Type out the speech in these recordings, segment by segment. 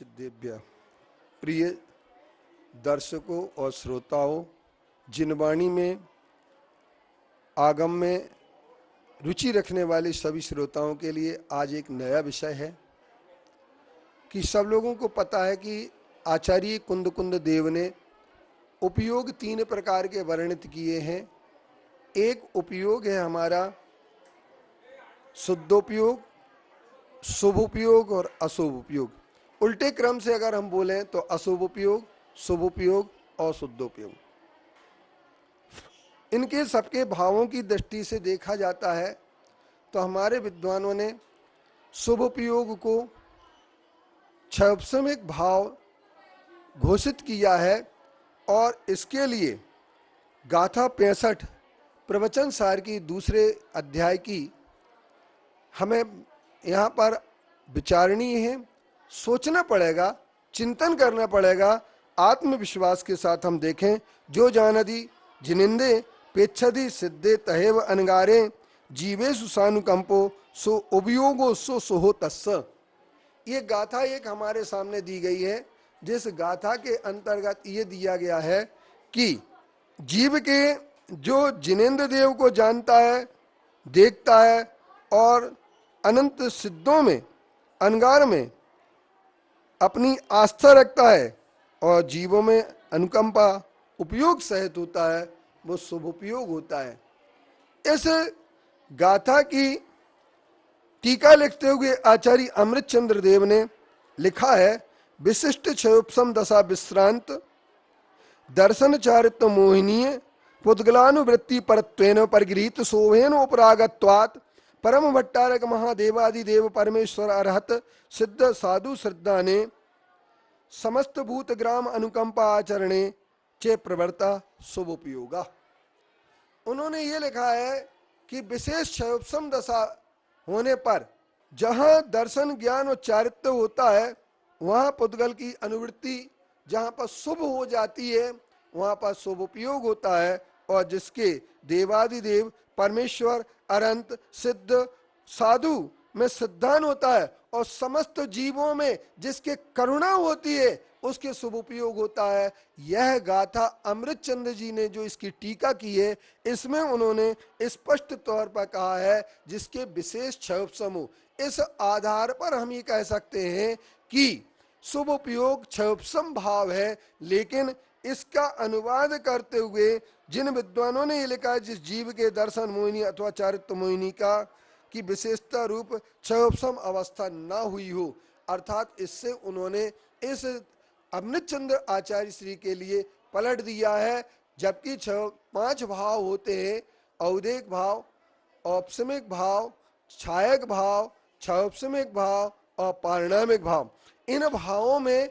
सिद्धेभ्य। प्रिय दर्शकों और श्रोताओं, जिन वाणी में आगम में रुचि रखने वाले सभी श्रोताओं के लिए आज एक नया विषय है कि सब लोगों को पता है कि आचार्य कुंद देव ने उपयोग 3 प्रकार के वर्णित किए हैं। एक उपयोग है हमारा शुद्धोपयोग, शुभ उपयोग और अशुभ उपयोग। उल्टे क्रम से अगर हम बोलें तो अशुभ उपयोग, शुभ उपयोग और शुद्धोपयोग। इनके सबके भावों की दृष्टि से देखा जाता है तो हमारे विद्वानों ने शुभ उपयोग को क्षयपसमिक भाव घोषित किया है और इसके लिए गाथा 65 प्रवचन सार की दूसरे अध्याय की हमें यहाँ पर विचारणीय है। सोचना पड़ेगा, चिंतन करना पड़ेगा। आत्मविश्वास के साथ हम देखें। जो जानदि जिनिंदे पेच्छदि सिद्धे तहेव अनगारे जीवे सुसानुकंपो सो उपयोगो सो सोहो तस्स। ये गाथा एक हमारे सामने दी गई है, जिस गाथा के अंतर्गत ये दिया गया है कि जीव के जो जिनेंद्र देव को जानता है, देखता है और अनंत सिद्धों में, अनगार में अपनी आस्था रखता है और जीवों में अनुकंपा उपयोग सहित होता है, वो शुभ उपयोग होता है। इस गाथा की टीका लिखते हुए आचार्य अमृतचंद्र देव ने लिखा है, विशिष्ट क्षयोपम दशा विश्रांत दर्शन चारित्व मोहिनीय पुद्गलानुवृत्ति परत्वेन परिगृहीत शोभेन उपरागत्वात् परम भट्टारक महादेवादिदेव परमेश्वर अरहत सिद्ध साधु श्रद्धा ने समस्त भूत ग्राम अनुकंपा आचरणे चे प्रवर्ता शुभ उपयोगा। उन्होंने ये लिखा है कि विशेष क्षयोपम दशा होने पर जहां दर्शन ज्ञान और चारित्य होता है, वहां पुद्गल की अनुवृत्ति जहां पर शुभ हो जाती है, वहां पर शुभ उपयोग होता है। और जिसके देवादिदेव परमेश्वर अनंत सिद्ध साधु में सिद्धान होता है और समस्त जीवों में जिसके करुणा होती है, उसके शुभ उपयोग होता है। यह गाथा अमृतचंद्र जी ने जो इसकी टीका की है, इसमें उन्होंने स्पष्ट तौर पर कहा है जिसके विशेष क्षयोपम हो। इस आधार पर हम ये कह सकते हैं कि शुभ उपयोग क्षयोपम भाव है, लेकिन इसका अनुवाद करते हुए जिन विद्वानों ने ये लिखा है जिस जीव के दर्शन मोहिनी अथवा चारित्य मोहिनी का की विशेषता रूप क्षयोपम अवस्था न हुई हो, अर्थात इससे उन्होंने इस अमृतचंद्र आचार्य श्री के लिए पलट दिया है। जबकि 5 भाव होते हैं, औदेक भाव, औपसमिक भाव, छायक भाव, क्षयोपसमिक भाव और पारिणामिक भाव। इन भावों में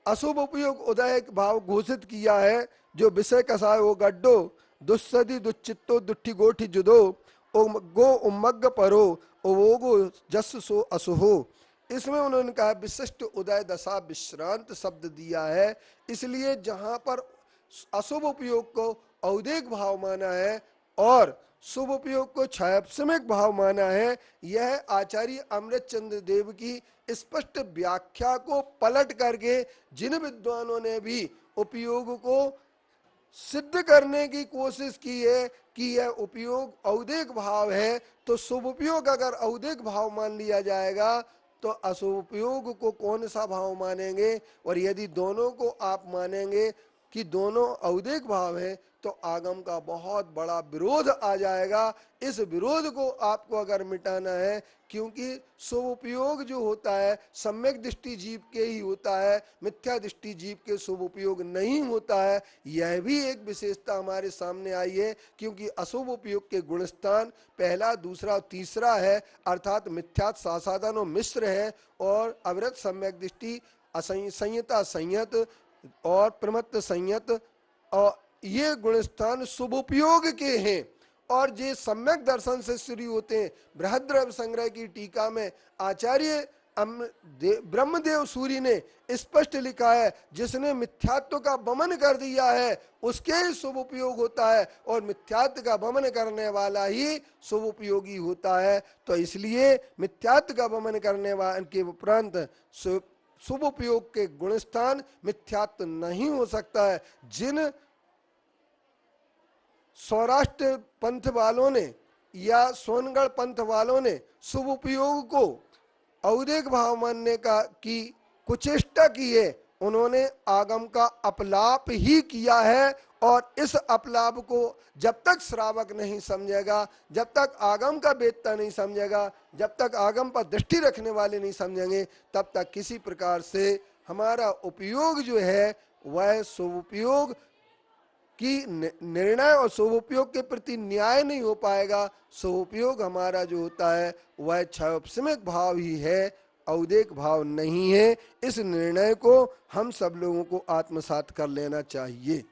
अशुभ उपयोग उदयक भाव घोषित किया है, जो विषय कसाय वो गड्डो दुस्सदी दुच्चित्तो दुट्ठी गोठी जुदो गो उमग्ग परो ओवोगो जस सो असुहो। इसमें उन्होंने कहा विशिष्ट उदय दशा विश्रांत शब्द दिया है, इसलिए जहां पर अशुभ उपयोग को औदेक भाव माना है और शुभ उपयोग को क्षयोपसमिक भाव माना है। यह आचार्य अमृतचंद्र देव की स्पष्ट व्याख्या को पलट करके जिन विद्वानों ने भी उपयोग को सिद्ध करने की कोशिश की है कि यह उपयोग औदेक भाव है, तो शुभ उपयोग अगर औदेक भाव मान लिया जाएगा तो अशुभ उपयोग को कौन सा भाव मानेंगे। और यदि दोनों को आप मानेंगे कि दोनों औदेक भाव है तो आगम का बहुत बड़ा विरोध आ जाएगा। इस विरोध को आपको अगर मिटाना है, क्योंकि शुभ उपयोग जो होता है सम्यक दृष्टि जीव के ही होता है, मिथ्या दृष्टि जीव के शुभ उपयोग नहीं होता है। यह भी एक विशेषता हमारे सामने आई है, क्योंकि अशुभ उपयोग के गुणस्थान पहला, दूसरा, तीसरा है, अर्थात मिथ्यात् सासादन और मिश्र है, और अवृत सम्यक दृष्टि, असंयता संयत और प्रमत्त संयत, और ये गुणस्थान शुभ उपयोग के हैं। और ये सम्यक दर्शन से शुरू होते हैं। बृहद्रव्य संग्रह की टीका में आचार्य ब्रह्मदेव सूरी ने स्पष्ट लिखा है, जिसने मिथ्यात्व का वमन कर दिया है उसके ही शुभ उपयोग होता है, और मिथ्यात्व का वमन करने वाला ही शुभ उपयोगी होता है। तो इसलिए मिथ्यात्व का वमन करने वाले के उपरांत शुभ उपयोग के गुणस्थान मिथ्यात्व नहीं हो सकता है। जिन सौराष्ट्र पंथ वालों ने या सोनगढ़ पंथ वालों ने शुभ उपयोग को औदेक भाव मानने का की कुचेष्टा की है, उन्होंने आगम का अपलाप ही किया है। और इस अपलाप को जब तक श्रावक नहीं समझेगा, जब तक आगम का वेदता नहीं समझेगा, जब तक आगम पर दृष्टि रखने वाले नहीं समझेंगे, तब तक किसी प्रकार से हमारा उपयोग जो है वह शुभ उपयोग की निर्णय और शुभ उपयोग के प्रति न्याय नहीं हो पाएगा। शुभ उपयोग हमारा जो होता है वह क्षयौपशमिक भाव ही है, औदेक भाव नहीं है। इस निर्णय को हम सब लोगों को आत्मसात कर लेना चाहिए।